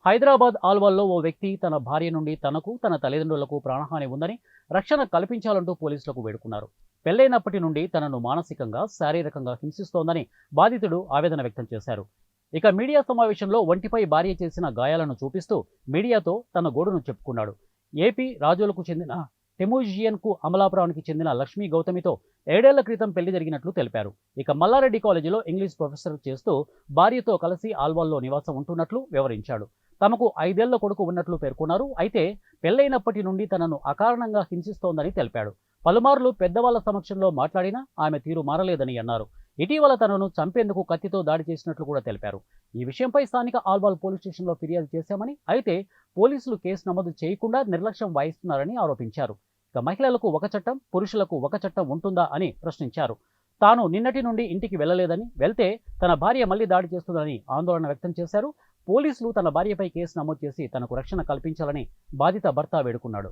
హైదరాబాద్ ఆల్వాల్లో ఓ వ్యక్తి తన భార్య నుండి తనకు, తన తల్లిదండ్రులకు ప్రాణహాని ఉందని రక్షణ కల్పించాలంటూ పోలీసులకు వేడుకున్నారు. పెళ్లైనప్పటి నుండి తనను మానసికంగా, శారీరకంగా హింసిస్తోందని బాధితుడు ఆవేదన వ్యక్తం చేశారు. ఇక మీడియా సమావేశంలో ఒంటిపై భార్య చేసిన గాయాలను చూపిస్తూ మీడియాతో తన గోడును చెప్పుకున్నాడు. ఏపీ రాజోలకు చెందిన టెమోజియన్కు అమలాపురానికి చెందిన లక్ష్మీ గౌతమితో 7 ఏళ్ల క్రితం పెళ్లి జరిగినట్లు తెలిపారు. ఇక మల్లారెడ్డి కాలేజీలో ఇంగ్లీష్ ప్రొఫెసర్ చేస్తూ భార్యతో కలిసి ఆల్వాల్లో నివాసం ఉంటున్నట్లు వివరించాడు. తమకు 5 ఏళ్ల కొడుకు ఉన్నట్లు పేర్కొన్నారు. అయితే పెళ్లైనప్పటి నుండి తనను అకారణంగా హింసిస్తోందని తెలిపాడు. పలుమార్లు పెద్దవాళ్ల సమక్షంలో మాట్లాడినా ఆమె తీరు మారలేదని అన్నారు. ఇటీవల తనను చంపేందుకు కత్తితో దాడి చేసినట్లు కూడా తెలిపారు. ఈ విషయంపై స్థానిక ఆల్వాల్ పోలీస్ స్టేషన్లో ఫిర్యాదు చేశామని, అయితే పోలీసులు కేసు నమోదు చేయకుండా నిర్లక్ష్యం వహిస్తున్నారని ఆరోపించారు. ఇక మహిళలకు ఒక చట్టం, పురుషులకు ఒక చట్టం ఉంటుందా అని ప్రశ్నించారు. తాను నిన్నటి నుండి ఇంటికి వెళ్లలేదని, వెళ్తే తన భార్య మళ్లీ దాడి చేస్తుందని ఆందోళన వ్యక్తం చేశారు. పోలీసులు తన భార్యపై కేసు నమోదు చేసి తనకు రక్షణ కల్పించాలని బాధిత భర్త వేడుకున్నాడు.